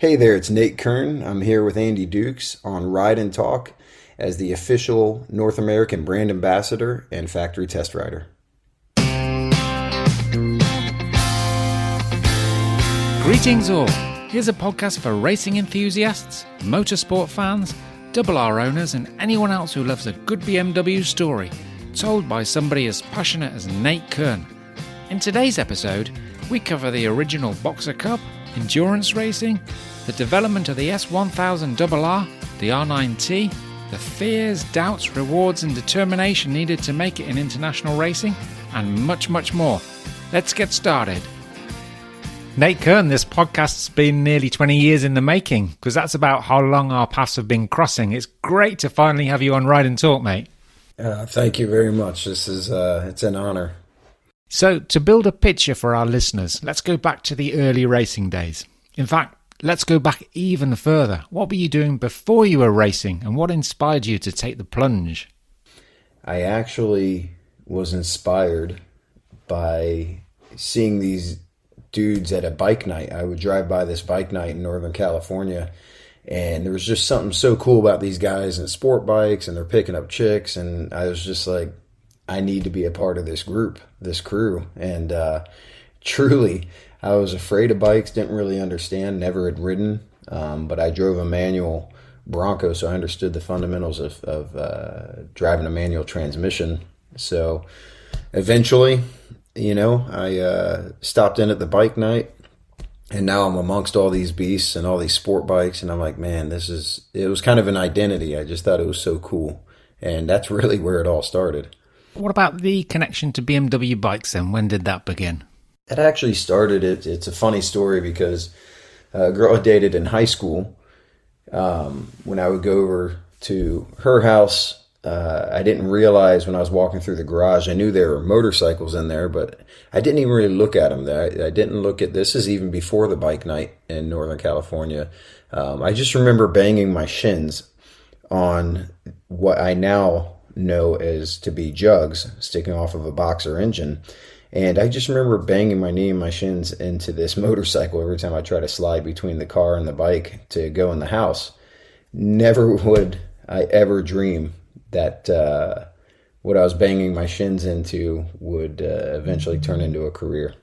Hey there, it's Nate Kern. I'm here with Andy Dukes on Ride and Talk as the official North American brand ambassador and factory test rider. Greetings all. Here's a podcast for racing enthusiasts, motorsport fans, double R owners and anyone else who loves a good BMW story, told by somebody as passionate as Nate Kern. In today's episode, we cover the original BoxerCup, endurance racing, the development of the S1000RR, the R9T, the fears, doubts, rewards and determination needed to make it in international racing, and much, much more. Let's get started. Nate Kern, this podcast's been nearly 20 years in the making, because that's about how long our paths have been crossing. It's great to finally have you on Ride and Talk, mate. Thank you very much. This is it's an honor. So, to build a picture for our listeners, let's go back to the early racing days. In fact, let's go back even further. What were you doing before you were racing, and what inspired you to take the plunge? I actually was inspired by seeing these dudes at a bike night. I would drive by this bike night in Northern California, and there was just something so cool about these guys and sport bikes, and they're picking up chicks, and I was just like, I need to be a part of this group, this crew. And truly, I was afraid of bikes, didn't really understand, never had ridden, but I drove a manual Bronco, so I understood the fundamentals of driving a manual transmission. So eventually, I stopped in at the bike night, and now I'm amongst all these beasts and all these sport bikes, and I'm like, man, it was kind of an identity. I just thought it was so cool, and that's really where it all started. What about the connection to BMW bikes then? When did that begin? It actually started, it's a funny story because a girl I dated in high school, when I would go over to her house, I didn't realize when I was walking through the garage, I knew there were motorcycles in there, but I didn't even really look at them. I didn't look at, this is even before the bike night in Northern California. I just remember banging my shins on what I now know as to be jugs sticking off of a Boxer engine. And I just remember banging my knee and my shins into this motorcycle every time I try to slide between the car and the bike to go in the house. Never would I ever dream that what I was banging my shins into would eventually turn into a career.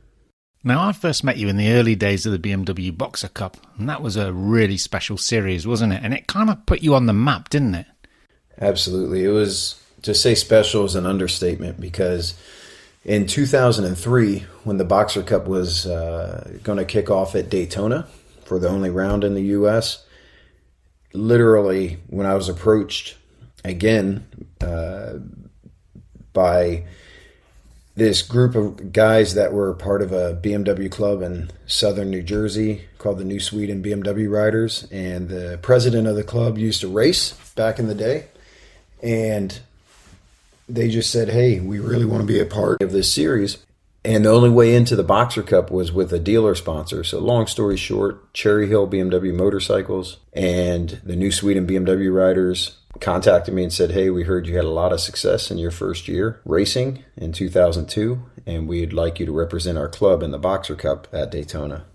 Now, I first met you in the early days of the BMW BoxerCup, and that was a really special series, wasn't it? And it kind of put you on the map, didn't it? Absolutely. It was, to say special is an understatement, because in 2003, when the BoxerCup was going to kick off at Daytona for the only round in the U.S., literally when I was approached again by this group of guys that were part of a BMW club in southern New Jersey called the New Sweden BMW Riders, and the president of the club used to race back in the day. And they just said, hey, we really want to be a part of this series. And the only way into the BoxerCup was with a dealer sponsor. So long story short, Cherry Hill BMW Motorcycles and the New Sweden BMW Riders contacted me and said, hey, we heard you had a lot of success in your first year racing in 2002, and we'd like you to represent our club in the BoxerCup at Daytona.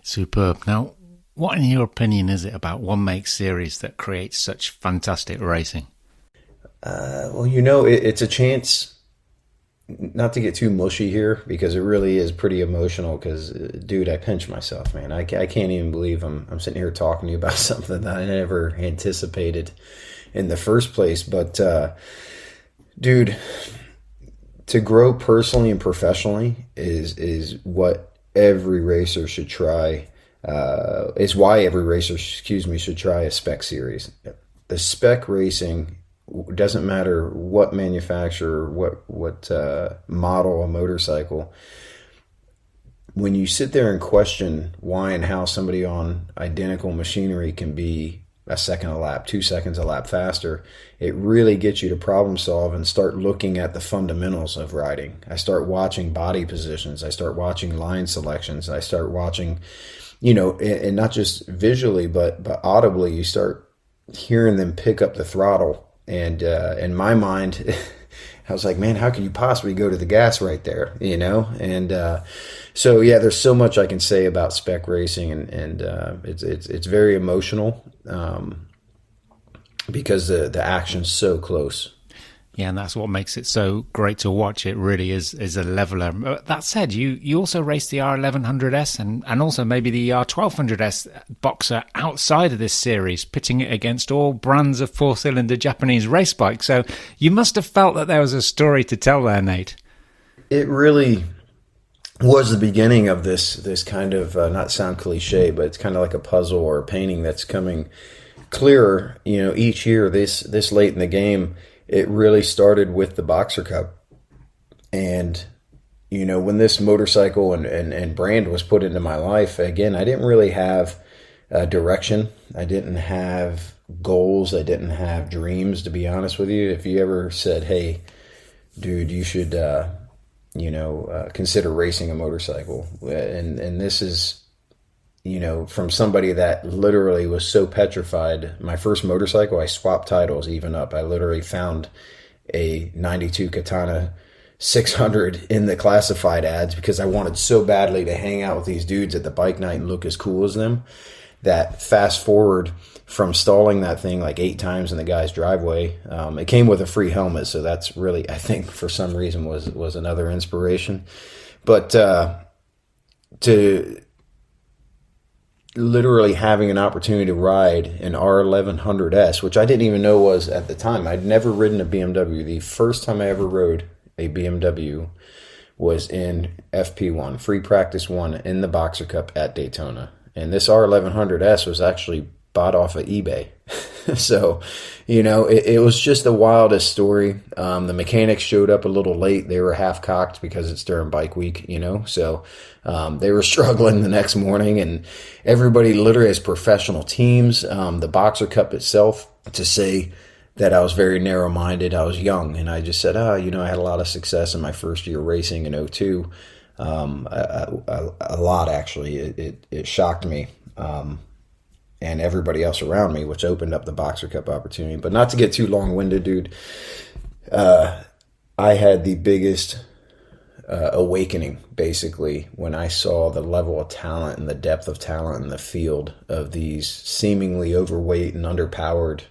Superb. Now, what, in your opinion, is it about one make series that creates such fantastic racing? It's a chance not to get too mushy here, because it really is pretty emotional. Because, dude, I pinch myself, man. I can't even believe I'm sitting here talking to you about something that I never anticipated in the first place. But, dude, to grow personally and professionally is what every racer should try. Is why every racer, should try a spec series. The spec racing doesn't matter what manufacturer, what model a motorcycle. When you sit there and question why and how somebody on identical machinery can be a second a lap, 2 seconds a lap faster, it really gets you to problem solve and start looking at the fundamentals of riding. I start watching body positions. I start watching line selections. I start watching, and not just visually, but audibly, you start hearing them pick up the throttle. And in my mind, I was like, man, how can you possibly go to the gas right there, you know? And so, yeah, there's so much I can say about spec racing, and it's very emotional because the action's so close. Yeah, and that's what makes it so great to watch. It really is a leveler. That said, you also raced the R1100S and also maybe the R1200S Boxer outside of this series, pitting it against all brands of four-cylinder Japanese race bikes. So you must have felt that there was a story to tell there, Nate. It really was the beginning of this kind of, not sound cliche, but it's kind of like a puzzle or a painting that's coming clearer, you know, each year this late in the game. It really started with the BoxerCup. And, you know, when this motorcycle and brand was put into my life, again, I didn't really have direction. I didn't have goals. I didn't have dreams, to be honest with you. If you ever said, hey, dude, you should, consider racing a motorcycle. And this is, you know, from somebody that literally was so petrified. My first motorcycle, I swapped titles even up. I literally found a 92 Katana 600 in the classified ads because I wanted so badly to hang out with these dudes at the bike night and look as cool as them, that fast forward from stalling that thing like 8 times in the guy's driveway. It came with a free helmet, so that's really, I think, for some reason was another inspiration. But to literally having an opportunity to ride an R1100S, which I didn't even know was at the time. I'd never ridden a BMW. The first time I ever rode a BMW was in FP1, Free Practice 1, in the BoxerCup at Daytona. And this R1100S was actually bought off of eBay. So, you know, it was just the wildest story. The mechanics showed up a little late. They were half cocked because it's during bike week, you know. So they were struggling the next morning, and everybody literally has professional teams. The BoxerCup itself, to say that I was very narrow-minded. I was young, and I just said, I had a lot of success in my first year racing in '02. A lot, actually. It shocked me. And everybody else around me, which opened up the BoxerCup opportunity. But not to get too long-winded, dude, I had the biggest awakening, basically, when I saw the level of talent and the depth of talent in the field of these seemingly overweight and underpowered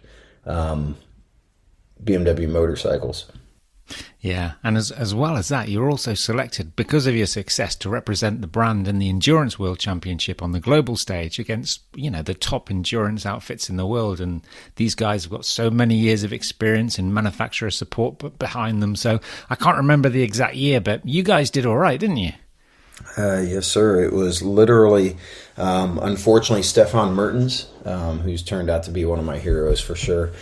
BMW motorcycles. Yeah, and as well as that, you're also selected because of your success to represent the brand in the Endurance World Championship on the global stage against, you know, the top endurance outfits in the world. And these guys have got so many years of experience and manufacturer support behind them. So I can't remember the exact year, but you guys did all right, didn't you? Yes, sir. It was literally, unfortunately, Stefan Mertens, who's turned out to be one of my heroes for sure.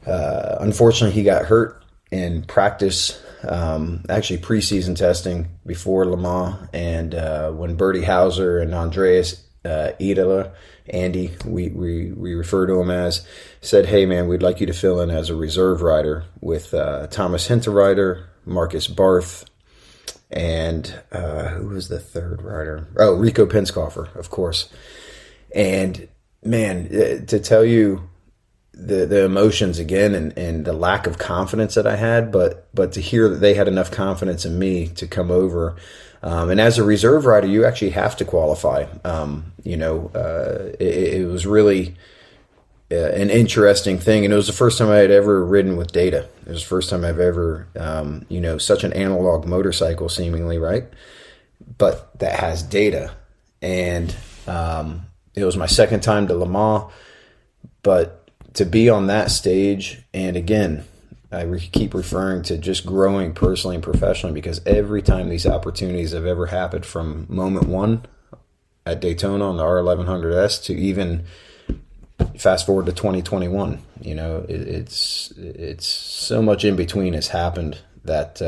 Unfortunately, he got hurt in practice, actually preseason testing before Le Mans, and when Bertie Hauser and Andreas Idela, Andy, we refer to him as, said, hey man, we'd like you to fill in as a reserve rider with Thomas Hinterreiter, Marcus Barth, and who was the third rider? Oh, Rico Pinskoffer, of course. And man, to tell you the emotions again and the lack of confidence that I had, but to hear that they had enough confidence in me to come over. And as a reserve rider, you actually have to qualify. It was really an interesting thing. And it was the first time I had ever ridden with data. It was the first time I've ever, such an analog motorcycle seemingly, right? But that has data. And it was my second time to Le Mans, but to be on that stage, and again, I keep referring to just growing personally and professionally, because every time these opportunities have ever happened, from moment one at Daytona on the R1100S to even fast forward to 2021, you know, it's so much in between has happened that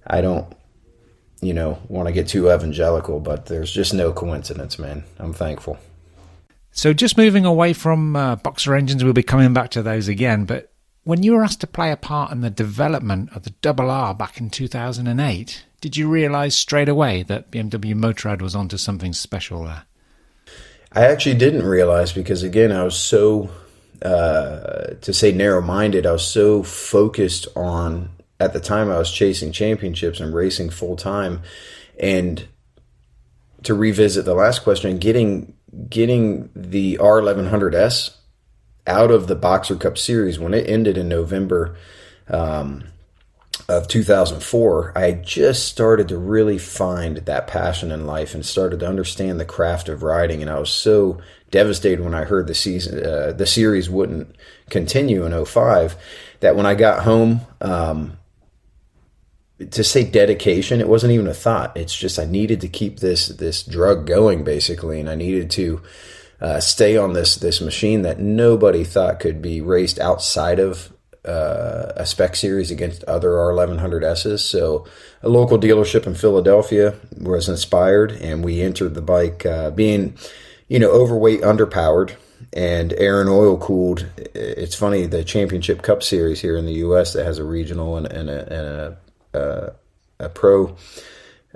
I don't, want to get too evangelical, but there's just no coincidence, man. I'm thankful. So just moving away from boxer engines, we'll be coming back to those again, but when you were asked to play a part in the development of the R back in 2008, did you realise straight away that BMW Motorrad was onto something special there? I actually didn't realise, because again, I was so, to say narrow-minded, I was so focused on at the time I was chasing championships and racing full time. And to revisit the last question, getting the R1100S out of the BoxerCup series when it ended in November of 2004, I just started to really find that passion in life and started to understand the craft of riding. And I was so devastated when I heard the series wouldn't continue in 05 that when I got home, to say dedication, it wasn't even a thought. It's just I needed to keep this drug going, basically, and I needed to stay on this machine that nobody thought could be raced outside of a spec series against other R1100Ss. So a local dealership in Philadelphia was inspired, and we entered the bike being, overweight, underpowered, and air and oil cooled. It's funny, the Championship Cup series here in the U.S. that has a regional and a pro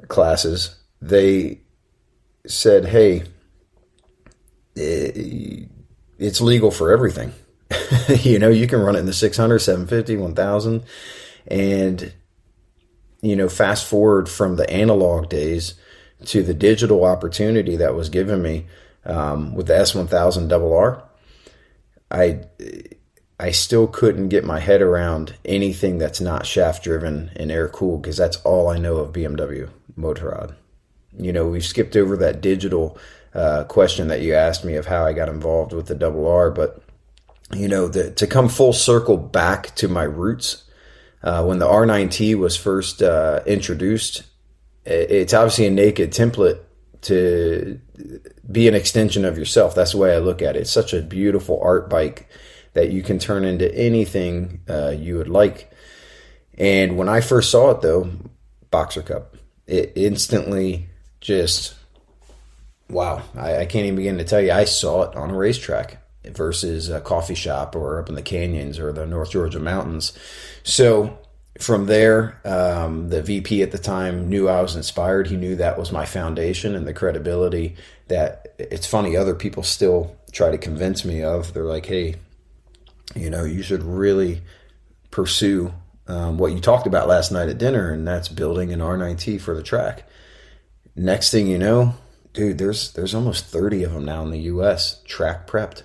classes, they said, hey, it's legal for everything. You can run it in the 600, 750, 1000. And, fast forward from the analog days to the digital opportunity that was given me with the S1000RR, I still couldn't get my head around anything that's not shaft driven and air cooled, because that's all I know of BMW Motorrad. We've skipped over that digital question that you asked me of how I got involved with the RR, but to come full circle back to my roots, when the R9T was first introduced, it's obviously a naked template to be an extension of yourself. That's the way I look at it. It's such a beautiful art bike that you can turn into anything you would like. And when I first saw it, though, BoxerCup, it instantly just, wow, I can't even begin to tell you. I saw it on a racetrack versus a coffee shop or up in the canyons or the North Georgia mountains. So from there, the VP at the time knew I was inspired. He knew that was my foundation and the credibility that, it's funny, other people still try to convince me of. They're like, hey, you should really pursue what you talked about last night at dinner, and that's building an R9T for the track. Next thing you know, dude, there's almost 30 of them now in the U.S. track prepped.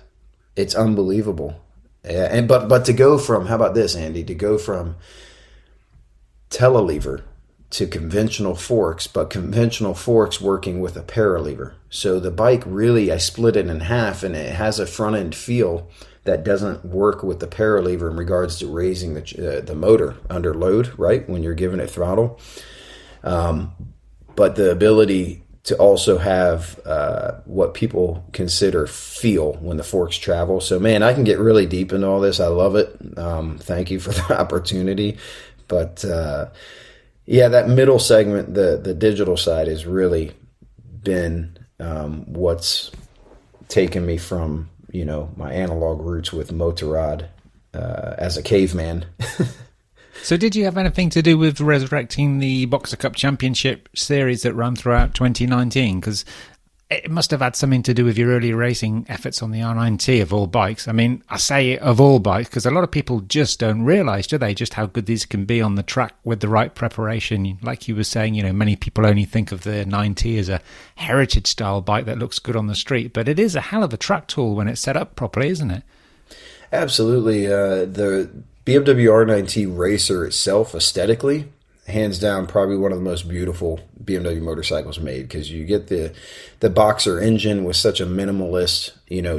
It's unbelievable. And but to go from, how about this, Andy? To go from telelever to conventional forks, but conventional forks working with a paralever. So the bike really, I split it in half, and it has a front end feel that doesn't work with the paralever in regards to raising the motor under load, right, when you're giving it throttle. But the ability to also have what people consider feel when the forks travel. So, man, I can get really deep into all this. I love it. Thank you for the opportunity. But, yeah, that middle segment, the digital side, has really been what's taken me from, my analog roots with Motorrad as a caveman. So did you have anything to do with resurrecting the BoxerCup Championship series that ran throughout 2019? Because it must have had something to do with your early racing efforts on the R9T, of all bikes. I mean, I say of all bikes because a lot of people just don't realise, do they, just how good these can be on the track with the right preparation. Like you were saying, many people only think of the nineT as a heritage-style bike that looks good on the street, but it is a hell of a track tool when it's set up properly, isn't it? Absolutely. The BMW R9T Racer itself, aesthetically, hands down, probably one of the most beautiful BMW motorcycles made, because you get the Boxer engine with such a minimalist,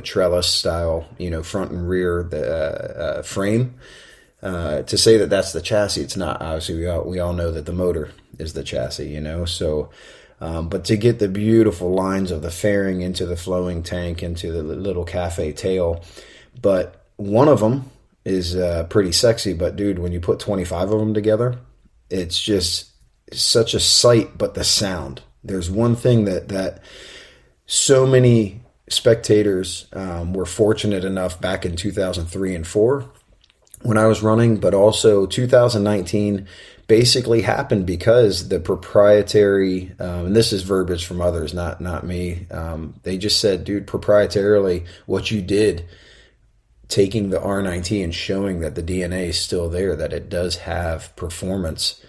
trellis style, front and rear the frame. To say that that's the chassis, it's not. Obviously, we all know that the motor is the chassis, So, but to get the beautiful lines of the fairing into the flowing tank, into the little cafe tail, but one of them is pretty sexy. But dude, when you put 25 of them together, it's just such a sight. But the sound, there's one thing that so many spectators were fortunate enough back in 2003 and 4 when I was running, but also 2019 basically happened because the proprietary, and this is verbiage from others, not me, they just said, dude, proprietarily, what you did taking the nineT and showing that the DNA is still there, that it does have performance,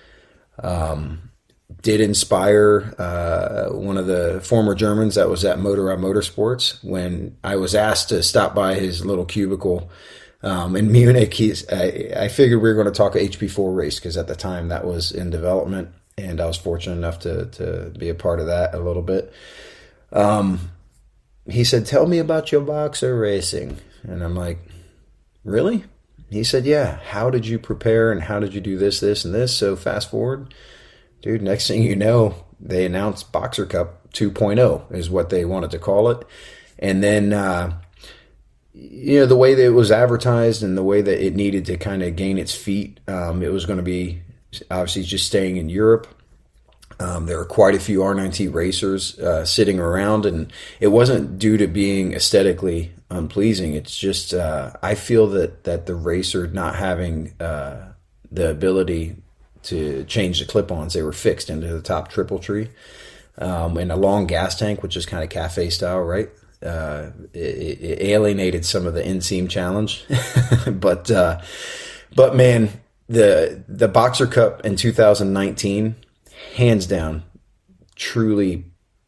did inspire one of the former Germans that was at Motorrad Motorsports. When I was asked to stop by his little cubicle in Munich, I figured we were going to talk HP4 race, because at the time that was in development, and I was fortunate enough to be a part of that a little bit. He said, "Tell me about your boxer racing." And I'm like, "Really?" He said, "Yeah. How did you prepare, and how did you do this, this, and this?" So fast forward, dude, next thing you know, they announced BoxerCup 2.0 is what they wanted to call it. And then, the way that it was advertised and the way that it needed to kind of gain its feet, it was going to be obviously just staying in Europe. There were quite a few nineT racers sitting around, and it wasn't due to being aesthetically unpleasing. It's just I feel that the racer not having the ability to change the clip-ons, they were fixed into the top triple tree, and a long gas tank, which is kind of cafe style, right? It alienated some of the inseam challenge, but man, the BoxerCup in 2019. Hands down, truly,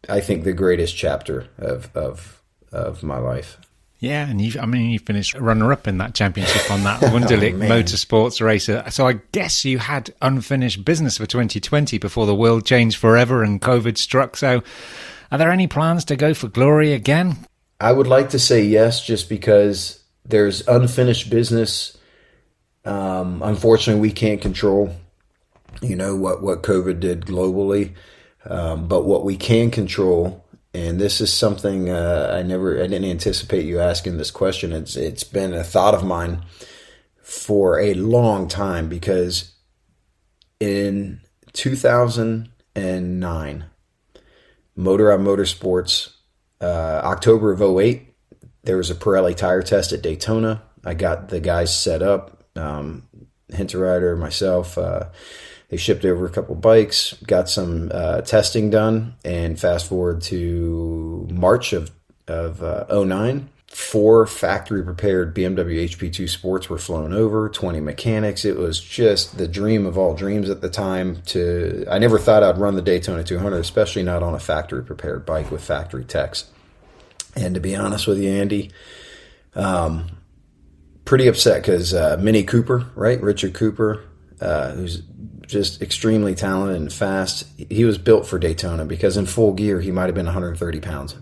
I think the greatest chapter of my life. Yeah, and you finished runner-up in that championship on that Wunderlich Motorsports racer. So I guess you had unfinished business for 2020 before the world changed forever and COVID struck. So are there any plans to go for glory again? I would like to say yes, just because there's unfinished business. Unfortunately, we can't control what COVID did globally. But what we can control, and this is something I didn't anticipate you asking this question. It's been a thought of mine for a long time, because in 2009, Motorrad Motorsports, October of 2008, there was a Pirelli tire test at Daytona. I got the guys set up, Hinterrider, myself, they shipped over a couple bikes, got some testing done, and fast forward to March of 2009, 4 factory-prepared BMW HP2 Sports were flown over, 20 mechanics. It was just the dream of all dreams at the time. I never thought I'd run the Daytona 200, especially not on a factory-prepared bike with factory techs. And to be honest with you, Andy, pretty upset, because Mini Cooper, right, Richard Cooper, who's just extremely talented and fast. He was built for Daytona, because in full gear, he might have been 130 pounds,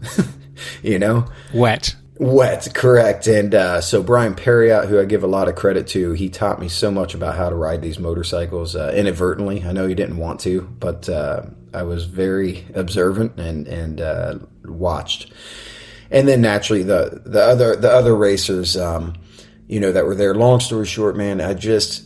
Wet, correct. And so Brian Perriott, who I give a lot of credit to, he taught me so much about how to ride these motorcycles inadvertently. I know he didn't want to, but I was very observant and watched. And then naturally the other racers, that were there. Long story short, man, I just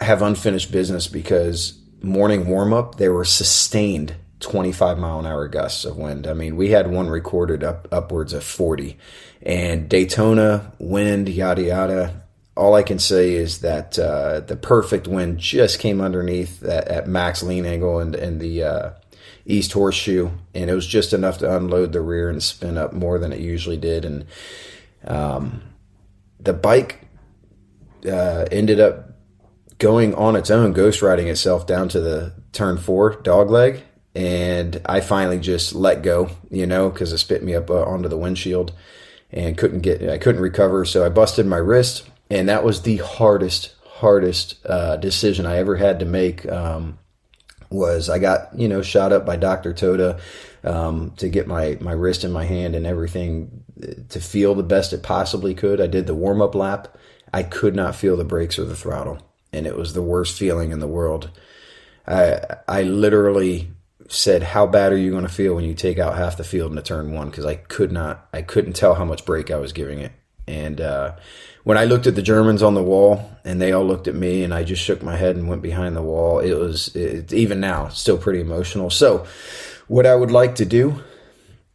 have unfinished business because morning warm-up, they were sustained 25-mile-an-hour gusts of wind. I mean, we had one recorded upwards of 40. And Daytona, wind, yada, yada. All I can say is that the perfect wind just came underneath at max lean angle and the east horseshoe, and it was just enough to unload the rear and spin up more than it usually did. And the bike ended up going on its own, ghost riding itself down to the turn 4 dog leg. And I finally just let go, because it spit me up onto the windshield and I couldn't recover. So I busted my wrist, and that was the hardest decision I ever had to make. Was I got, shot up by Dr. Toda to get my wrist in my hand and everything to feel the best it possibly could. I did the warm-up lap. I could not feel the brakes or the throttle, and it was the worst feeling in the world. I literally said, how bad are you going to feel when you take out half the field in a turn 1? Because I couldn't tell how much brake I was giving it. And when I looked at the Germans on the wall and they all looked at me and I just shook my head and went behind the wall, even now, still pretty emotional. So what I would like to do,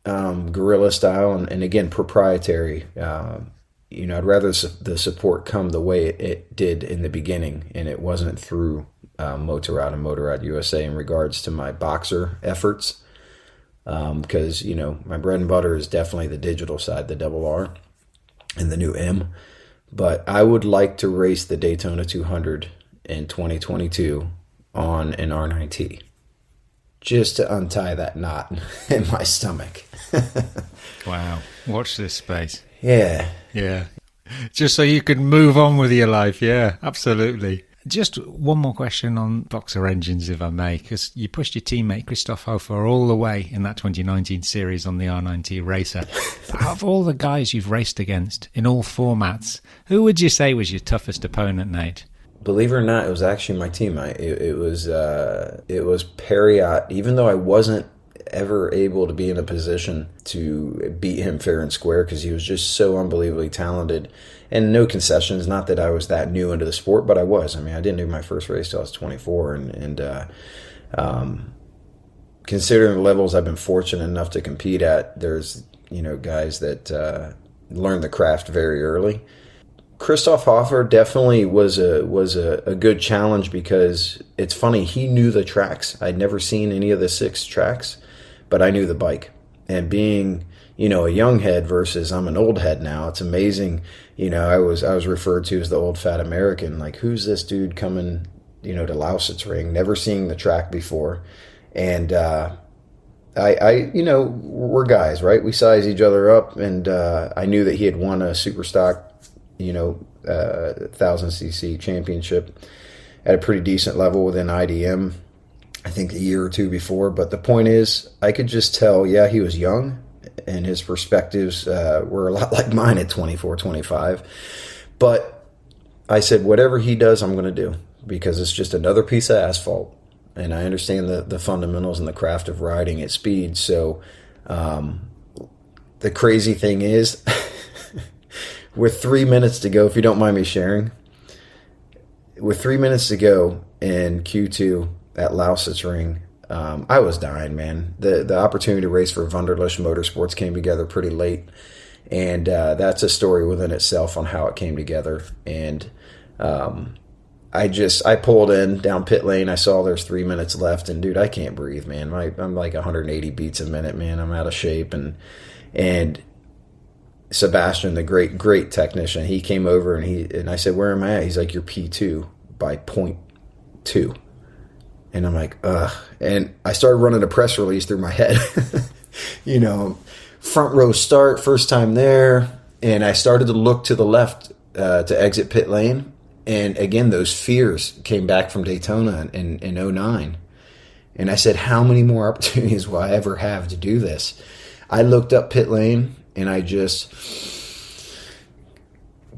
guerrilla style and again, proprietary, I'd rather the support come the way it did in the beginning, and it wasn't through Motorrad and Motorrad USA in regards to my boxer efforts, because my bread and butter is definitely the digital side, the double R. and the new M. But I would like to race the Daytona 200 in 2022 on an R9T, just to untie that knot in my stomach. Wow. Watch this space. Yeah. Yeah. Just so you can move on with your life. Yeah, absolutely. Just one more question on Boxer engines, if I may, because you pushed your teammate Christoph Hofer all the way in that 2019 series on the R9T Racer. Out of all the guys you've raced against in all formats, who would you say was your toughest opponent, Nate? Believe it or not, it was actually my teammate. It was Perriot. Even though I wasn't ever able to be in a position to beat him fair and square because he was just so unbelievably talented, and no concessions. Not that I was that new into the sport, but I was. I mean, I didn't do my first race till I was 24, and considering the levels I've been fortunate enough to compete at, there's guys that learn the craft very early. Christoph Hofer definitely was a good challenge because it's funny, he knew the tracks. I'd never seen any of the 6 tracks, but I knew the bike. And being, a young head versus I'm an old head now, it's amazing. I was referred to as the old fat American. Like, who's this dude coming, to Lausitzring, never seeing the track before. And we're guys, right? We size each other up, and I knew that he had won a super stock 1000cc championship at a pretty decent level within IDM, I think a year or two before. But the point is, I could just tell, he was young, and his perspectives were a lot like mine at 24, 25. But I said, whatever he does, I'm going to do, because it's just another piece of asphalt. And I understand the fundamentals and the craft of riding at speed. So the crazy thing is, with 3 minutes to go, if you don't mind me sharing, with 3 minutes to go in Q2 at Lausitzring, I was dying, man. The opportunity to race for Wunderlich Motorsports came together pretty late, and that's a story within itself on how it came together. And I pulled in down pit lane. I saw there's 3 minutes left, and dude, I can't breathe, man. I'm like 180 beats a minute, man. I'm out of shape, and Sebastian, the great technician, he came over and I said, where am I at? He's like, you're P2 by 0.2. And I'm like, ugh. And I started running a press release through my head. Front row start, first time there. And I started to look to the left to exit pit lane. And again, those fears came back from Daytona in 09. And I said, how many more opportunities will I ever have to do this? I looked up pit lane, and I just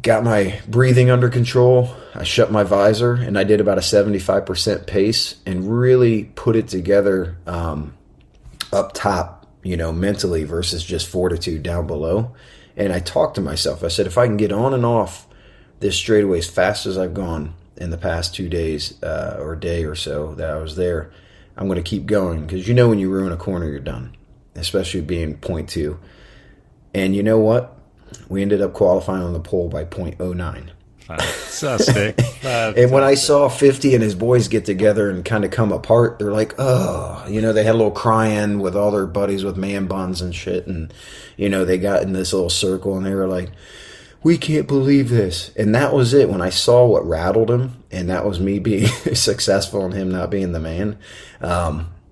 got my breathing under control. I shut my visor, and I did about a 75% pace and really put it together up top, mentally versus just fortitude down below. And I talked to myself. I said, if I can get on and off this straightaway as fast as I've gone in the past 2 days or a day or so that I was there, I'm going to keep going. Because when you ruin a corner, you're done, especially being 0.2. And you know what? We ended up qualifying on the pole by 0.09. Fantastic. And when I saw 50 and his boys get together and kind of come apart, they're like, oh, they had a little cry-in with all their buddies with man buns and shit. And, they got in this little circle and they were like, we can't believe this. And that was it. When I saw what rattled him, and that was me being successful and him not being the man.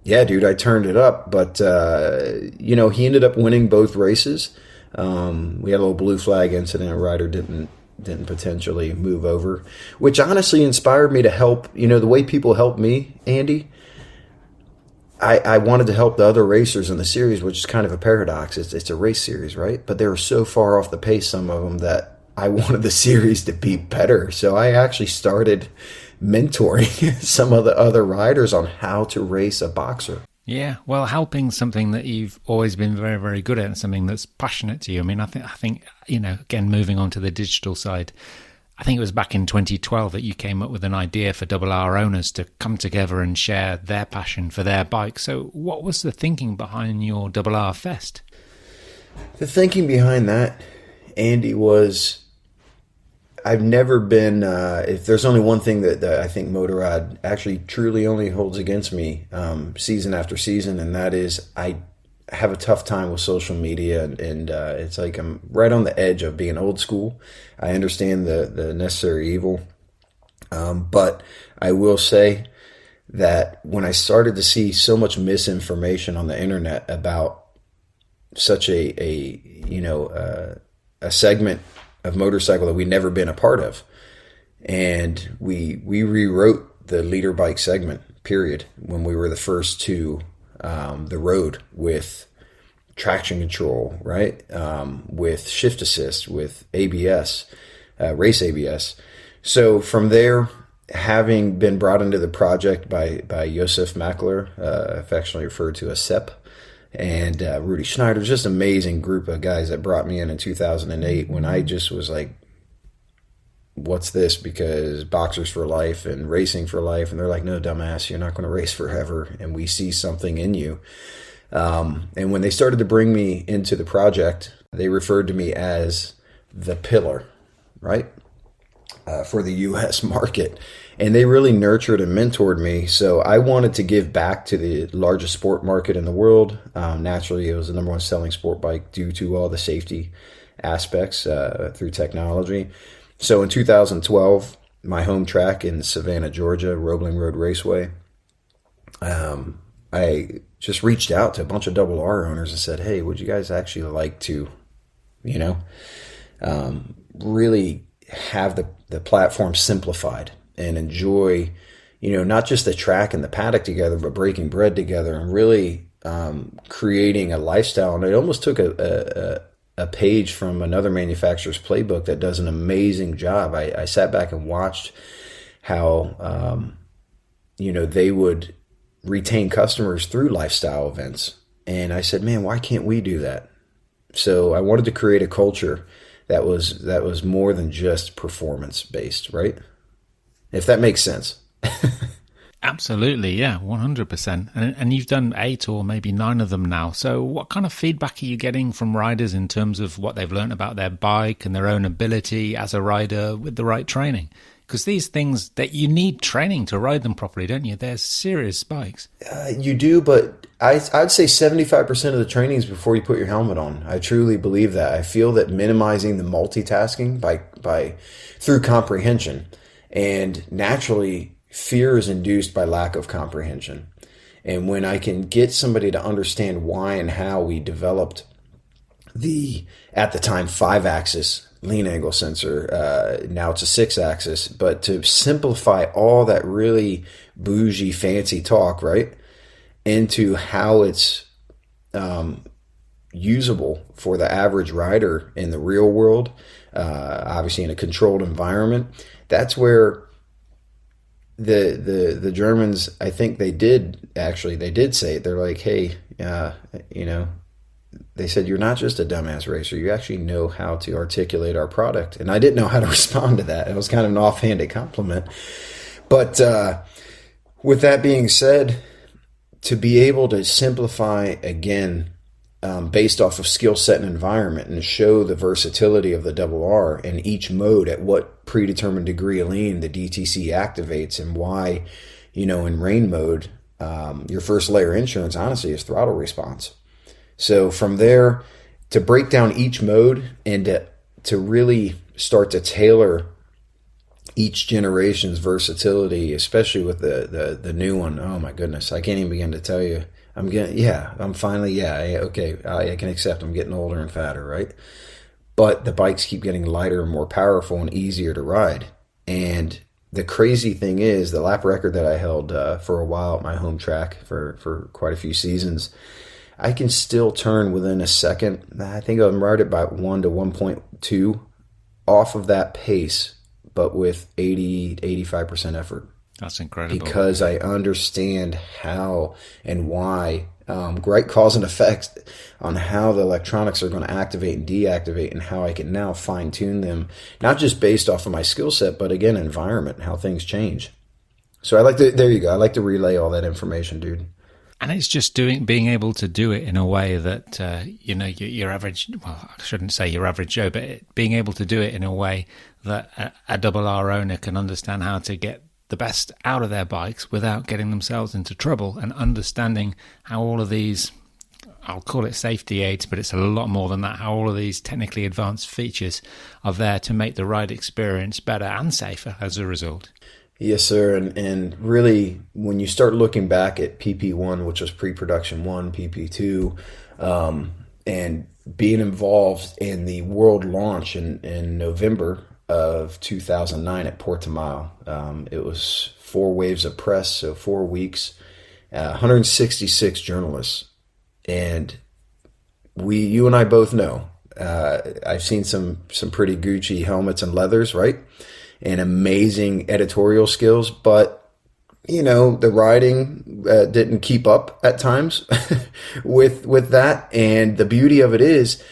Yeah, dude, I turned it up. But, he ended up winning both races. We had a little blue flag incident. A rider didn't potentially move over, which honestly inspired me to help. The way people help me, Andy, I wanted to help the other racers in the series, which is kind of a paradox. It's a race series, right? But they were so far off the pace, some of them, that I wanted the series to be better. So I actually started mentoring some of the other riders on how to race a boxer. Yeah, well, helping something that you've always been very, very good at, and something that's passionate to you. I mean, I think again, moving on to the digital side, I think it was back in 2012 that you came up with an idea for Double R owners to come together and share their passion for their bike. So what was the thinking behind your Double R Fest? The thinking behind that, Andy, was I've never been, if there's only one thing that I think Motorrad actually truly only holds against me season after season, and that is I have a tough time with social media, and it's like I'm right on the edge of being old school. I understand the necessary evil, but I will say that when I started to see so much misinformation on the internet about such a segment of motorcycle that we'd never been a part of, and we rewrote the leader bike segment, period, when we were the first to the road with traction control, right? With shift assist, with ABS, race ABS. So from there, having been brought into the project by Josef Mackler, affectionately referred to as Sepp, and Rudy Schneider, just an amazing group of guys that brought me in 2008 when I just was like, what's this? Because boxers for life and racing for life. And they're like, no, dumbass, you're not going to race forever. And we see something in you. And when they started to bring me into the project, they referred to me as the pillar, right? For the U.S. market. And they really nurtured and mentored me. So I wanted to give back to the largest sport market in the world. Naturally, it was the number one selling sport bike due to all the safety aspects through technology. So in 2012, my home track in Savannah, Georgia, Roebling Road Raceway, I just reached out to a bunch of Double R owners and said, hey, would you guys actually like to, really have the platform simplified and enjoy, not just the track and the paddock together, but breaking bread together and really creating a lifestyle. And it almost took a page from another manufacturer's playbook that does an amazing job. I sat back and watched how, they would retain customers through lifestyle events. And I said, man, why can't we do that? So I wanted to create a culture that was more than just performance based, right? If that makes sense. Absolutely, yeah, 100%. And you've done 8 or maybe 9 of them now. So what kind of feedback are you getting from riders in terms of what they've learned about their bike and their own ability as a rider with the right training? Because these things, that you need training to ride them properly, don't you? They're serious bikes. You do, but I'd say 75% of the training is before you put your helmet on. I truly believe that. I feel that minimizing the multitasking by through comprehension, and naturally fear is induced by lack of comprehension. And when I can get somebody to understand why and how we developed the, at the time, 5-axis lean angle sensor, now it's a 6-axis, but to simplify all that really bougie fancy talk, right, into how it's usable for the average rider in the real world, obviously in a controlled environment, that's where the Germans, I think they did say it. They're like, hey, they said, you're not just a dumbass racer. You actually know how to articulate our product. And I didn't know how to respond to that. It was kind of an offhanded compliment. But with that being said, to be able to simplify again, based off of skill set and environment, and show the versatility of the Double R in each mode at what predetermined degree of lean the DTC activates, and why, in rain mode, your first layer insurance, honestly, is throttle response. So from there, to break down each mode and to really start to tailor each generation's versatility, especially with the new one. Oh my goodness, I can't even begin to tell you. I can accept I'm getting older and fatter, right? But the bikes keep getting lighter and more powerful and easier to ride. And the crazy thing is, the lap record that I held for a while at my home track for quite a few seasons, I can still turn within a second. I think I'm right at about 1 to 1.2 off of that pace, but with 85% effort. That's incredible. Because I understand how and why, great cause and effects on how the electronics are going to activate and deactivate, and how I can now fine tune them, not just based off of my skill set, but again, environment, how things change. So there you go. I like to relay all that information, dude. And it's just being able to do it in a way that, your average, well, I shouldn't say your average Joe, but being able to do it in a way that a Double R owner can understand how to get the best out of their bikes without getting themselves into trouble, and understanding how all of these I'll call it safety aids, but it's a lot more than that, how all of these technically advanced features are there to make the ride experience better and safer as a result. Yes, sir. And really, when you start looking back at PP1, which was pre-production 1, PP2, and being involved in the world launch in November of 2009 at Portimao, it was 4 waves of press, so 4 weeks, 166 journalists. And you and I both know, I've seen some pretty Gucci helmets and leathers, right? And amazing editorial skills, but the riding didn't keep up at times with that. And the beauty of it is,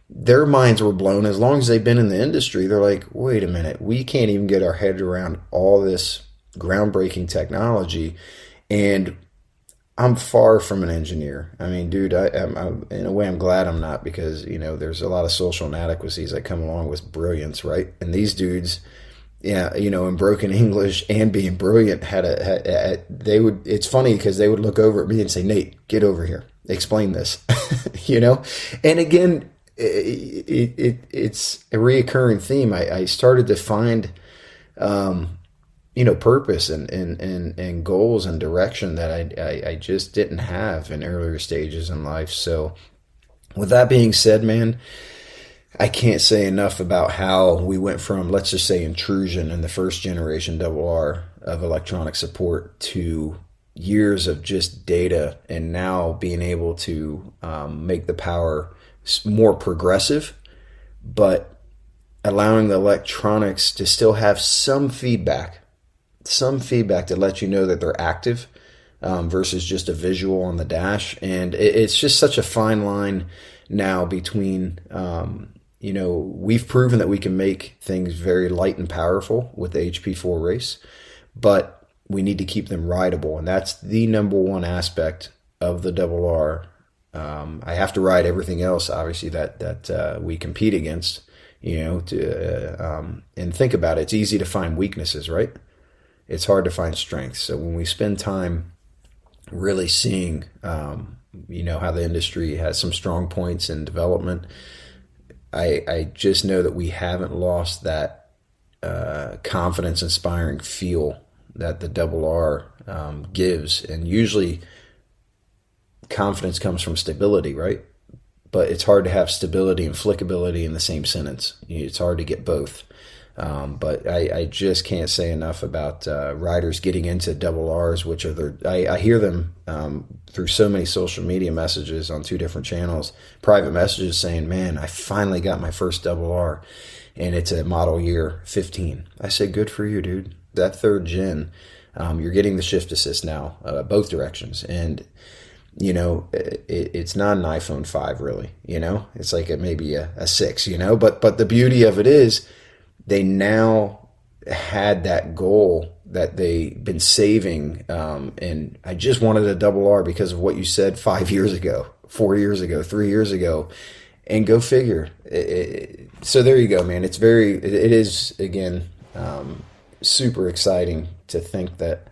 their minds were blown. As long as they've been in the industry, they're like, wait a minute, we can't even get our head around all this groundbreaking technology. And I'm far from an engineer. I mean, dude, I'm in a way, I'm glad I'm not, because, there's a lot of social inadequacies that come along with brilliance, right? And these dudes, in broken English and being brilliant, it's funny because they would look over at me and say, Nate, get over here, explain this, And again, it's a reoccurring theme. I started to find, purpose and goals and direction that I just didn't have in earlier stages in life. So with that being said, man, I can't say enough about how we went from, let's just say, intrusion in the first generation RR of electronic support to years of just data, and now being able to make the power more progressive, but allowing the electronics to still have some feedback to let you know that they're active, versus just a visual on the dash. And it's just such a fine line now between, we've proven that we can make things very light and powerful with the HP4 race, but we need to keep them rideable. And that's the number one aspect of the RR. I have to ride everything else, obviously, that we compete against, and think about it. It's easy to find weaknesses, right? It's hard to find strengths. So when we spend time really seeing, how the industry has some strong points in development, I just know that we haven't lost that confidence-inspiring feel that the RR gives. And usually confidence comes from stability, right? But it's hard to have stability and flickability in the same sentence. It's hard to get both. But I just can't say enough about riders getting into RRs, which are I hear them through so many social media messages on 2 different channels, private messages saying, man, I finally got my first RR, and it's a model year 15. I say, good for you, dude. That 3rd gen, you're getting the shift assist now, both directions. And it's not an iPhone 5 really, it's like maybe a 6, but the beauty of it is, they now had that goal that they've been saving. And I just wanted a RR because of what you said 5 years ago, 4 years ago, 3 years ago, and go figure. So there you go, man. It is again, super exciting to think that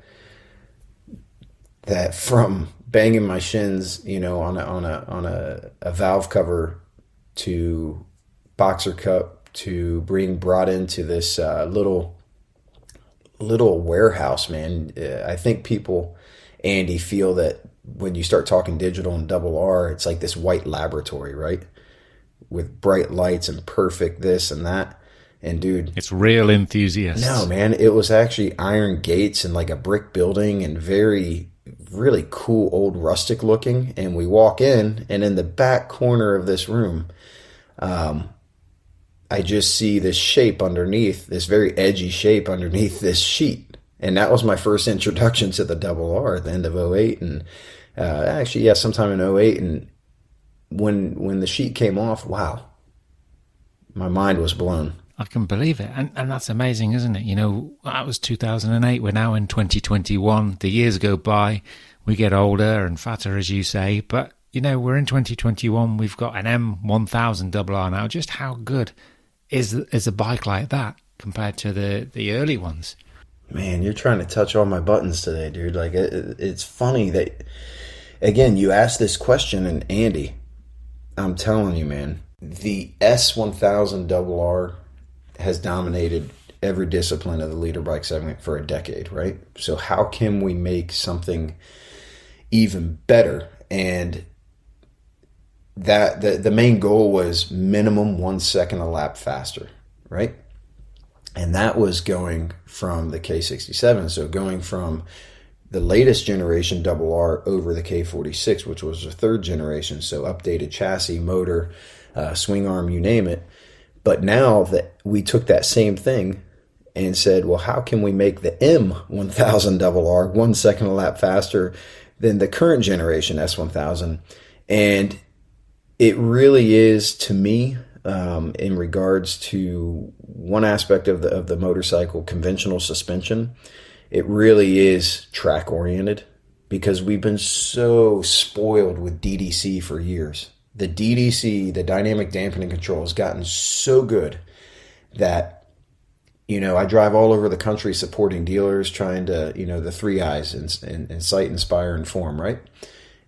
from banging my shins, on a valve cover to BoxerCup, to being brought into this little warehouse, man. I think people, Andy, feel that when you start talking digital and RR, it's like this white laboratory, right? With bright lights and perfect this and that. And dude, it's real enthusiasts. No, man, it was actually iron gates and like a brick building, and really cool old rustic looking. And we walk in, and in the back corner of this room, I just see this shape underneath, this very edgy shape underneath this sheet. And that was my first introduction to the RR at the end of 2008. And sometime in 2008. And when the sheet came off, wow, my mind was blown. I can believe it. And that's amazing, isn't it? That was 2008. We're now in 2021. The years go by. We get older and fatter, as you say. But, we're in 2021. We've got an M1000 RR now. Just how good is a bike like that compared to the early ones? Man, you're trying to touch all my buttons today, dude. Like, it's funny that again, you asked this question, and Andy, I'm telling you, man, the S1000RR has dominated every discipline of the leader bike segment for a decade, right? So how can we make something even better? And that the main goal was minimum 1 second a lap faster, right? And that was going from the K67. So going from the latest generation RR over the K46, which was the third generation. So updated chassis, motor, swing arm, you name it. But now that we took that same thing and said, well, how can we make the M1000RR 1 second a lap faster than the current generation S1000? And it really is, to me, in regards to one aspect of the motorcycle, conventional suspension, it really is track oriented, because we've been so spoiled with DDC for years. The DDC, the dynamic dampening control, has gotten so good that, I drive all over the country supporting dealers, trying to, the 3 I's, incite, inspire, inform, right?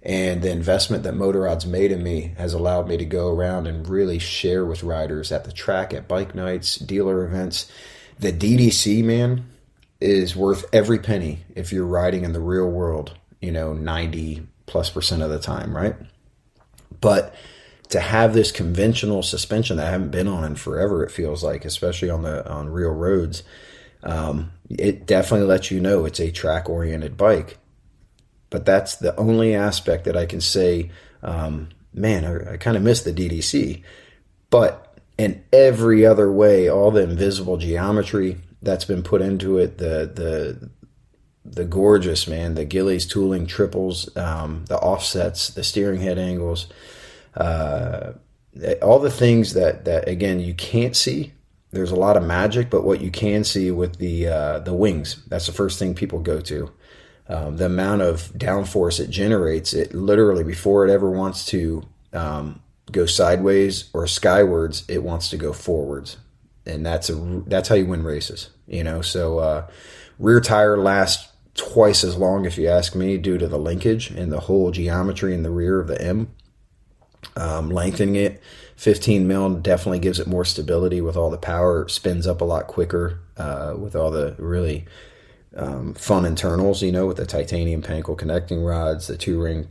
And the investment that Motorrad's made in me has allowed me to go around and really share with riders at the track, at bike nights, dealer events. The DDC, man, is worth every penny if you're riding in the real world, 90+% of the time, right? But to have this conventional suspension that I haven't been on in forever, it feels like, especially on real roads, it definitely lets you know it's a track-oriented bike. But that's the only aspect that I can say, man, I kind of miss the DDC. But in every other way, all the invisible geometry that's been put into it, the gorgeous, man, the Gillies tooling triples, the offsets, the steering head angles, all the things that again, you can't see. There's a lot of magic, but what you can see with the wings, that's the first thing people go to. The amount of downforce it generates, it literally, before it ever wants to go sideways or skywards, it wants to go forwards. And that's how you win races, So rear tire lasts twice as long, if you ask me, due to the linkage and the whole geometry in the rear of the M. Lengthening it 15 mil definitely gives it more stability with all the power. It spins up a lot quicker with all the really fun internals, with the titanium panel connecting rods, the 2-ring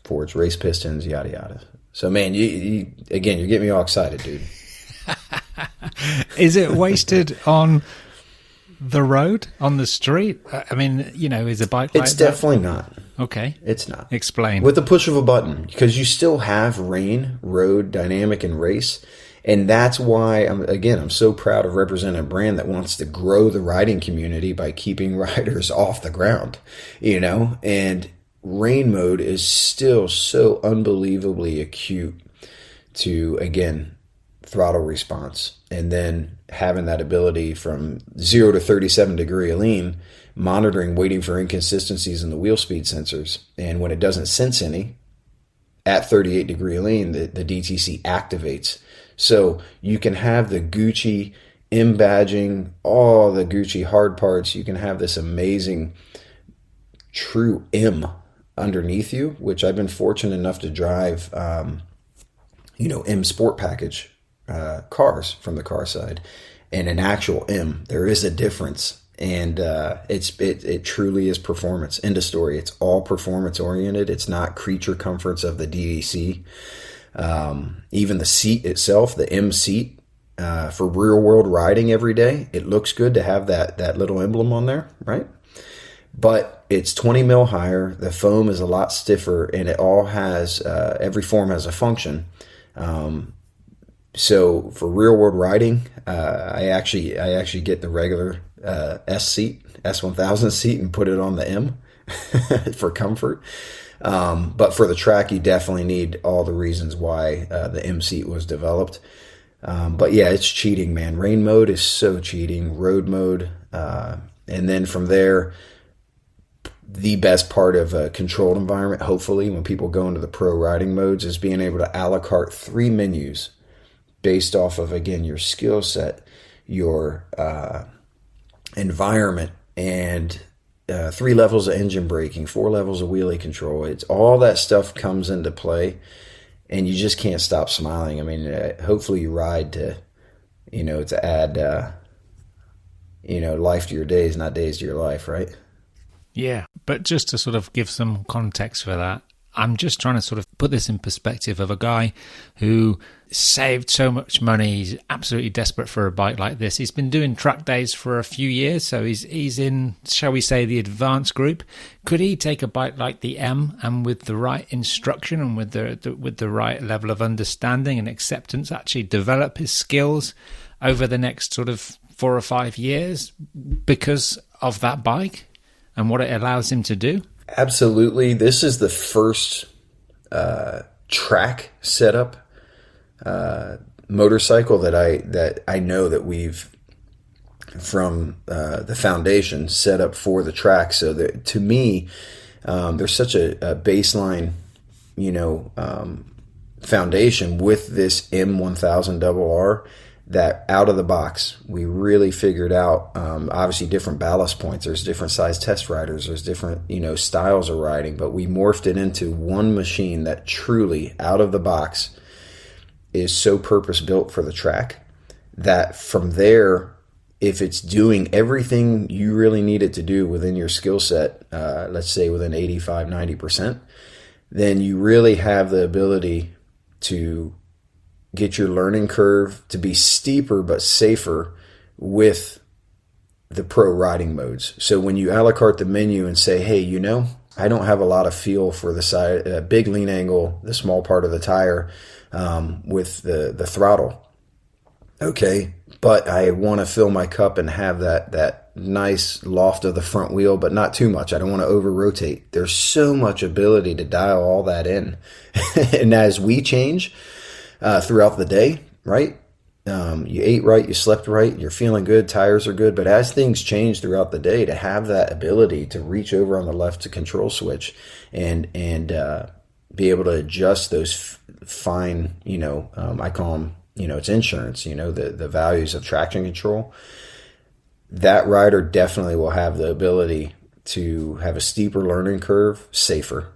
forged race pistons, yada yada. So, man, you again, you're getting me all excited, dude. Is it wasted on the road, on the street? I mean, is a bike like It's definitely not. Okay. It's not. Explain. With the push of a button, because you still have rain, road, dynamic, and race. And that's why, I'm so proud of representing a brand that wants to grow the riding community by keeping riders off the ground, And rain mode is still so unbelievably acute to, again, throttle response. And then having that ability from 0 to 37 degree lean, monitoring, waiting for inconsistencies in the wheel speed sensors. And when it doesn't sense any, at 38 degree lean, the DTC activates. So you can have the Gucci M badging, all the Gucci hard parts. You can have this amazing true M underneath you, which I've been fortunate enough to drive, M Sport package cars from the car side, and an actual M. There is a difference, and it truly is performance. End of story. It's all performance oriented. It's not creature comforts of the DDC. Even the seat itself, the M seat, for real world riding every day, it looks good to have that little emblem on there, right? But it's 20 mil higher. The foam is a lot stiffer, and it all has every form has a function. So for real world riding, I actually get the regular S1000 seat and put it on the M for comfort. But for the track, you definitely need all the reasons why the M seat was developed. But yeah, it's cheating, man. Rain mode is so cheating. Road mode, and then from there, the best part of a controlled environment, hopefully, when people go into the pro riding modes, is being able to a la carte 3 menus based off of, again, your skill set, your environment, and 3 levels of engine braking, 4 levels of wheelie control. It's all that stuff comes into play, and you just can't stop smiling. I mean, hopefully you ride to, to add, life to your days, not days to your life, right? Yeah, but just to sort of give some context for that, I'm just trying to sort of put this in perspective of a guy who saved so much money. He's absolutely desperate for a bike like this. He's been doing track days for a few years, so he's in, shall we say, the advanced group. Could he take a bike like the M and with the right instruction and with the right level of understanding and acceptance actually develop his skills over the next sort of 4 or 5 years because of that bike and what it allows him to do? Absolutely. This is the first track setup motorcycle that I know that we've from the foundation set up for the track. So that, to me, there's such a baseline, foundation with this M1000RR that out of the box, we really figured out, obviously different ballast points. There's different size test riders. There's different, styles of riding, but we morphed it into one machine that truly out of the box is so purpose built for the track that from there, if it's doing everything you really need it to do within your skill set, let's say within 85, 90%, then you really have the ability to get your learning curve to be steeper but safer with the pro riding modes. So when you a la carte the menu and say, hey, I don't have a lot of feel for the side, big lean angle, the small part of the tire with the throttle. Okay, but I want to fill my cup and have that nice loft of the front wheel, but not too much. I don't want to over rotate. There's so much ability to dial all that in. And as we change throughout the day, right? You ate right, you slept right, you're feeling good, tires are good. But as things change throughout the day, to have that ability to reach over on the left to control switch and be able to adjust those fine, I call them, it's insurance, the values of traction control. That rider definitely will have the ability to have a steeper learning curve, safer.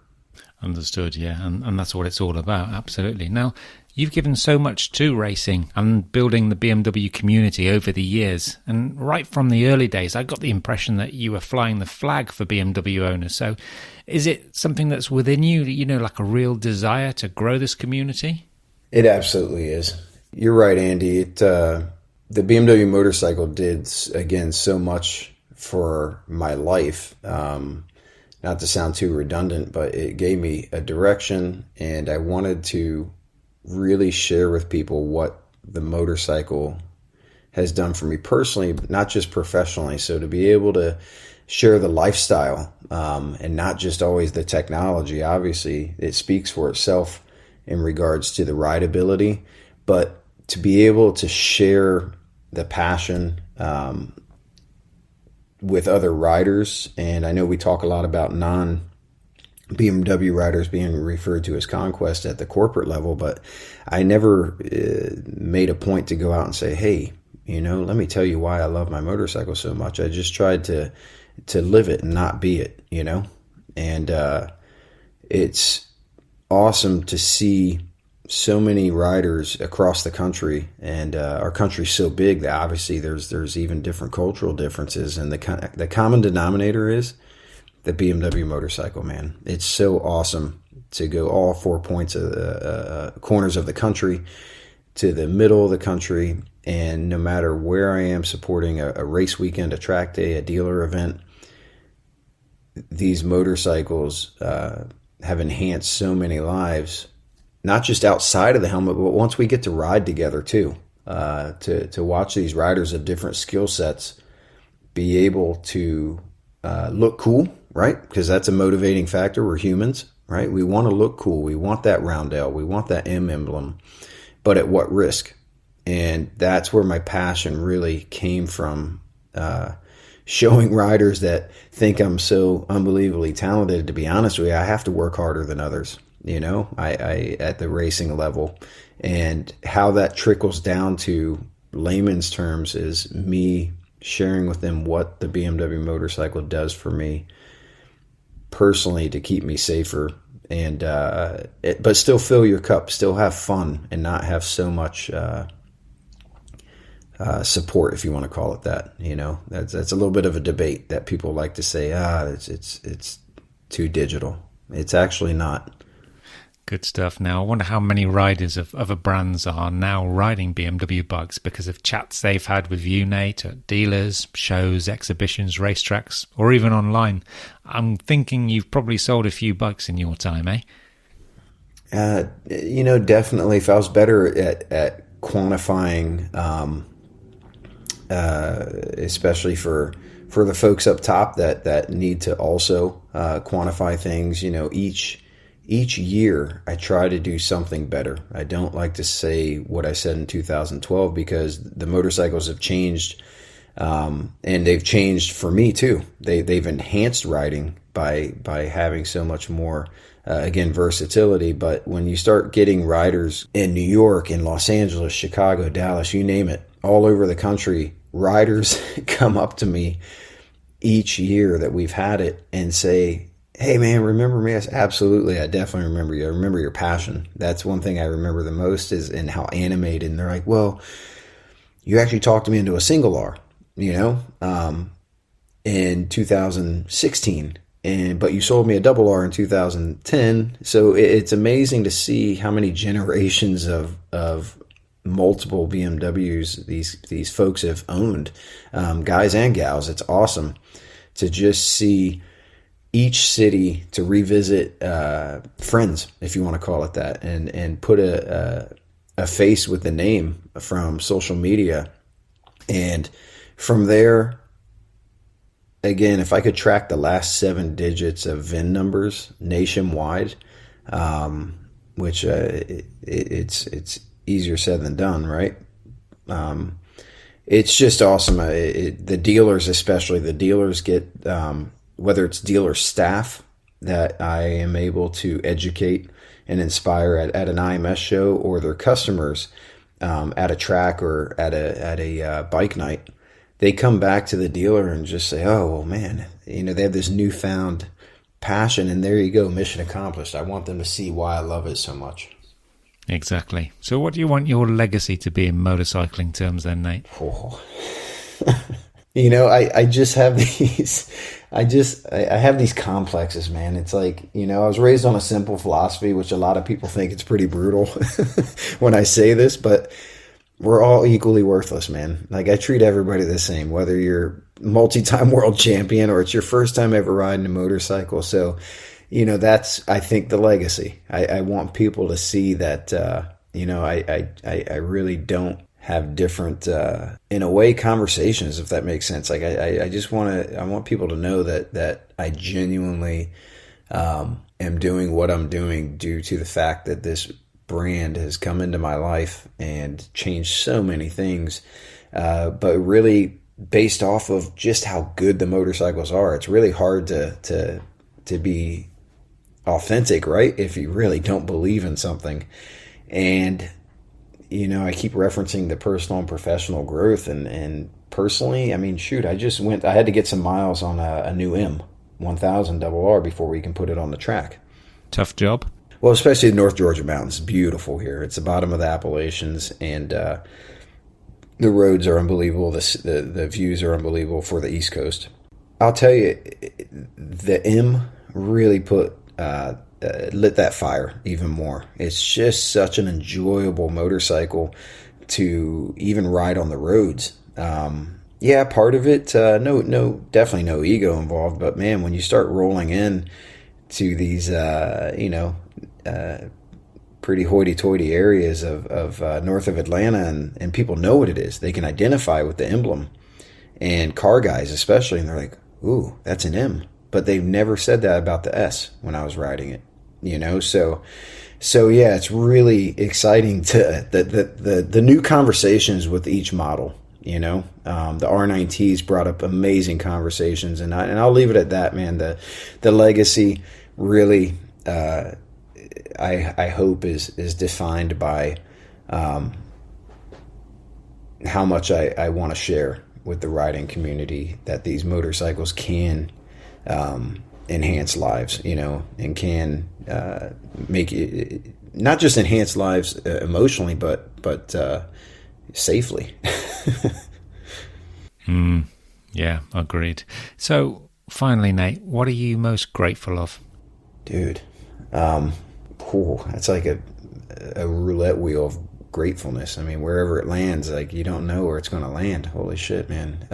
Understood, yeah, and that's what it's all about, absolutely. Now, you've given so much to racing and building the BMW community over the years, and right from the early days, I got the impression that you were flying the flag for BMW owners. So is it something that's within you, like a real desire to grow this community? It absolutely is. You're right, Andy. The BMW motorcycle did, again, so much for my life. Not to sound too redundant, but it gave me a direction, and I wanted to really share with people what the motorcycle has done for me personally, but not just professionally. So to be able to share the lifestyle and not just always the technology, obviously it speaks for itself in regards to the rideability, but to be able to share the passion with other riders. And I know we talk a lot about non-BMW riders being referred to as conquest at the corporate level, but I never made a point to go out and say, hey, let me tell you why I love my motorcycle so much. I just tried to live it and not be it, and it's awesome to see so many riders across the country, and our country's so big that obviously there's even different cultural differences, and the common denominator is the BMW motorcycle, man. It's so awesome to go all 4 points of corners of the country to the middle of the country, and no matter where I am supporting a race weekend, a track day, a dealer event, these motorcycles have enhanced so many lives, not just outside of the helmet, but once we get to ride together too, to watch these riders of different skill sets be able to look cool, right? Because that's a motivating factor. We're humans, right? We want to look cool. We want that roundel. We want that M emblem, but at what risk? And that's where my passion really came from, showing riders that think I'm so unbelievably talented. To be honest with you, I have to work harder than others. I at the racing level, and how that trickles down to layman's terms is me sharing with them what the BMW motorcycle does for me personally to keep me safer, and but still fill your cup, still have fun, and not have so much support, if you want to call it that. That's a little bit of a debate that people like to say, it's too digital. It's actually not. Good stuff. Now, I wonder how many riders of other brands are now riding BMW bikes because of chats they've had with you, Nate, at dealers, shows, exhibitions, racetracks, or even online. I'm thinking you've probably sold a few bikes in your time, eh? Definitely. If I was better at quantifying, especially for the folks up top that need to also quantify things, each year I try to do something better. I don't like to say what I said in 2012 because the motorcycles have changed, and they've changed for me too. They've enhanced riding by having so much more, again, versatility. But when you start getting riders in New York, in Los Angeles, Chicago, Dallas, you name it, all over the country, riders come up to me each year that we've had it and say, "Hey man, remember me?" I said, "Absolutely, I definitely remember you. I remember your passion." That's one thing I remember the most, is in how animated. And they're like, "Well, you actually talked me into a single R, in 2016, but you sold me a double R in 2010." So it's amazing to see how many generations of multiple BMWs these folks have owned, guys and gals. It's awesome to just see each city, to revisit friends, if you want to call it that, and put a face with the name from social media. And from there, again, if I could track the last 7 digits of VIN numbers nationwide, which it's easier said than done, right? It's just awesome. The dealers, especially the dealers, get whether it's dealer staff that I am able to educate and inspire at an IMS show, or their customers at a track or at a bike night. They come back to the dealer and just say, "Oh, well, man, they have this newfound passion," and there you go, mission accomplished. I want them to see why I love it so much. Exactly. So what do you want your legacy to be in motorcycling terms then, Nate? Oh. I just have these, I have these complexes, man. It's like, I was raised on a simple philosophy, which a lot of people think it's pretty brutal when I say this, but we're all equally worthless, man. Like, I treat everybody the same, whether you're multi-time world champion or it's your first time ever riding a motorcycle. So, that's, I think, the legacy. I want people to see that, I really don't have different, in a way, conversations, if that makes sense. Like, I just I want people to know that I genuinely am doing what I'm doing due to the fact that this brand has come into my life and changed so many things, but really based off of just how good the motorcycles are. It's really hard to be authentic, right, if you really don't believe in something. And I keep referencing the personal and professional growth, and personally, I mean, shoot, I had to get some miles on a new M1000 double R before we can put it on the track. Tough job. Well, especially the North Georgia mountains. Beautiful here. It's the bottom of the Appalachians, and the roads are unbelievable. The views are unbelievable for the East Coast. I'll tell you, the M really lit that fire even more. It's just such an enjoyable motorcycle to even ride on the roads. Yeah, part of it, definitely no ego involved. But man, when you start rolling in to these, pretty hoity-toity areas of north of Atlanta, and people know what it is, they can identify with the emblem, and car guys especially, and they're like, "Ooh, that's an M." But they've never said that about the S when I was riding it, So yeah, it's really exciting to the new conversations with each model. The R9Ts brought up amazing conversations, and I'll leave it at that, man. The legacy really, I hope is defined by how much I want to share, with the riding community, that these motorcycles can enhance lives, and can make it, not just enhance lives emotionally, but safely. Yeah, agreed. So finally, Nate, what are you most grateful of? Dude, that's like a roulette wheel of gratefulness. I mean, wherever it lands, like, you don't know where it's going to land. Holy shit, man.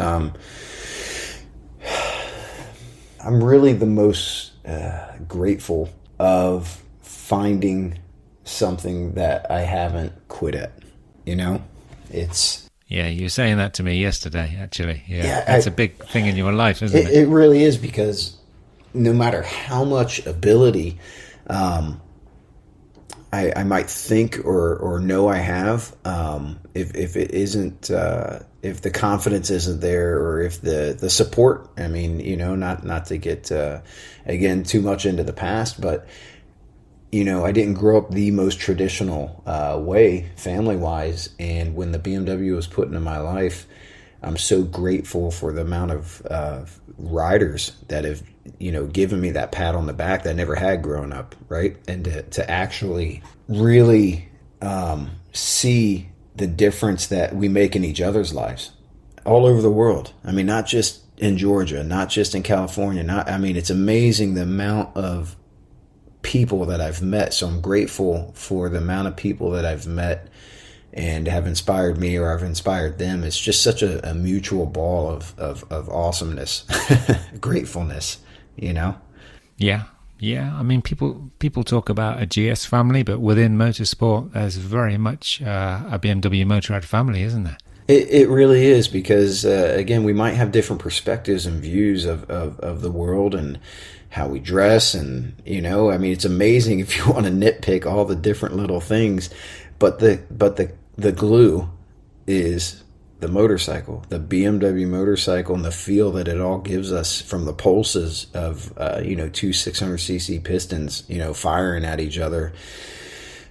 I'm really the most grateful of finding something that I haven't quit at. It's... Yeah, you were saying that to me yesterday, actually. Yeah, that's a big thing in your life, isn't it? It really is, because no matter how much ability I might think or know I have, if it isn't, if the confidence isn't there, or if the support, I mean, not to get, again, too much into the past, but, I didn't grow up the most traditional way, family-wise, and when the BMW was put into my life, I'm so grateful for the amount of riders that have, given me that pat on the back that I never had growing up, right? And to actually really see the difference that we make in each other's lives all over the world. I mean, not just in Georgia, not just in California. It's amazing the amount of people that I've met. So I'm grateful for the amount of people that I've met and have inspired me, or I've inspired them. It's just such a mutual ball of awesomeness, gratefulness, Yeah. I mean, people talk about a GS family, but within motorsport, there's very much a BMW Motorrad family, isn't there? It really is, because, again, we might have different perspectives and views of the world and how we dress, and, it's amazing if you want to nitpick all the different little things, but the glue is the motorcycle, the BMW motorcycle, and the feel that it all gives us, from the pulses of, two 600cc pistons, firing at each other,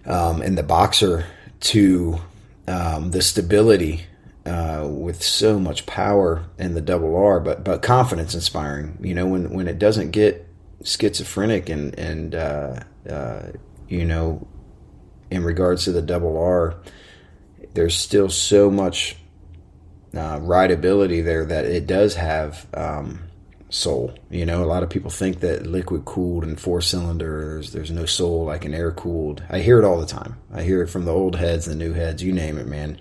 and the Boxer, to the stability, with so much power in the double R, but confidence inspiring, when it doesn't get schizophrenic and in regards to the double R, there's still so much rideability there that it does have soul. A lot of people think that liquid cooled and 4-cylinder, there's no soul like an air cooled. I hear it all the time. I hear it from the old heads, the new heads, you name it, man,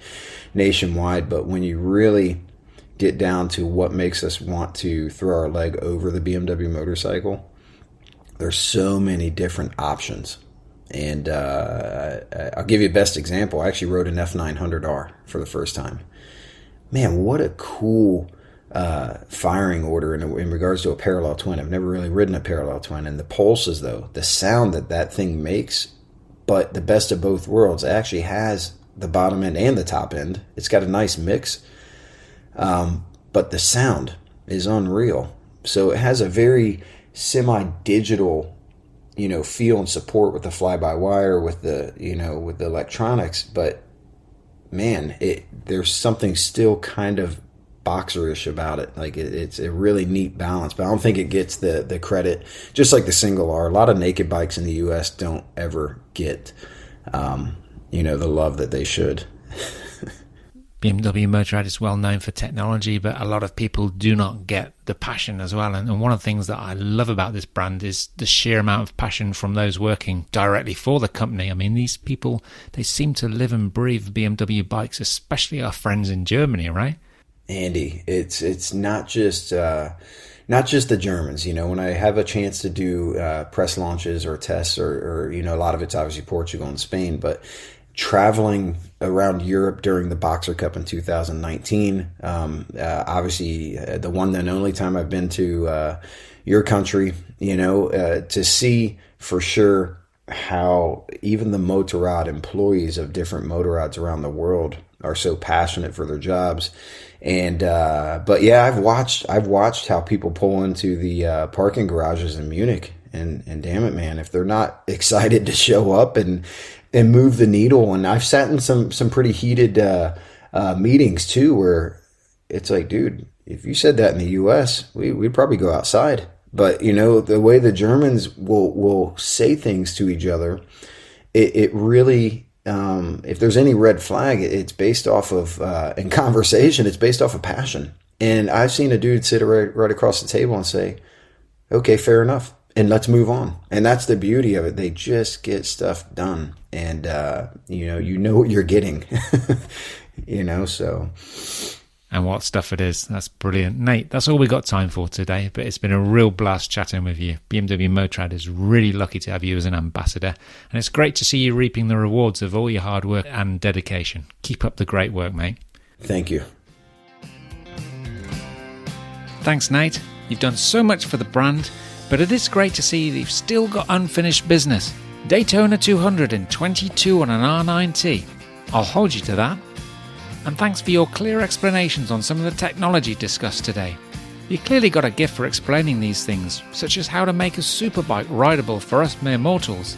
nationwide. But when you really get down to what makes us want to throw our leg over the BMW motorcycle, there's so many different options. And I'll give you a best example. I actually rode an F900R for the first time. Man, what a cool firing order in regards to a parallel twin. I've never really ridden a parallel twin. And the pulses, though, the sound that thing makes, but the best of both worlds, it actually has the bottom end and the top end. It's got a nice mix. But the sound is unreal. So it has a very semi-digital, feel and support with the fly-by-wire, with the, with the electronics. But man, there's something still kind of boxerish about it. Like it's a really neat balance, but I don't think it gets the credit, just like the single R. A lot of naked bikes in the US don't ever get, the love that they should. BMW Motorrad is well known for technology, but a lot of people do not get the passion as well. And one of the things that I love about this brand is the sheer amount of passion from those working directly for the company. I mean, these people, they seem to live and breathe BMW bikes, especially our friends in Germany, right? Andy, it's not just the Germans. When I have a chance to do press launches or tests, or a lot of it's obviously Portugal and Spain, but traveling around Europe during the BoxerCup in 2019, obviously the one and only time I've been to your country, to see for sure how even the Motorrad employees of different Motorrads around the world are so passionate for their jobs. And but yeah, I've watched how people pull into the parking garages in Munich, and damn it, man, if they're not excited to show up and move the needle. And I've sat in some pretty heated meetings too, where it's like, dude, if you said that in the U.S., we'd probably go outside. But, the way the Germans will say things to each other, it really, if there's any red flag, it's based off of, in conversation, it's based off of passion. And I've seen a dude sit right across the table and say, okay, fair enough, and let's move on. And that's the beauty of it. They just get stuff done. And, you know what you're getting, so... And what stuff it is. That's brilliant. Nate, that's all we got time for today, but it's been a real blast chatting with you. BMW Motorrad is really lucky to have you as an ambassador, and it's great to see you reaping the rewards of all your hard work and dedication. Keep up the great work, mate. Thank you. Thanks, Nate. You've done so much for the brand, but it is great to see that you've still got unfinished business. Daytona 200 in 22 on an R9T. I'll hold you to that. And thanks for your clear explanations on some of the technology discussed today. You clearly got a gift for explaining these things, such as how to make a superbike rideable for us mere mortals.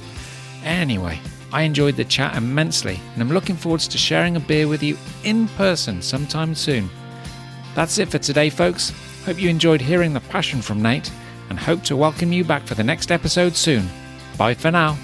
Anyway, I enjoyed the chat immensely, and I'm looking forward to sharing a beer with you in person sometime soon. That's it for today, folks. Hope you enjoyed hearing the passion from Nate, and hope to welcome you back for the next episode soon. Bye for now.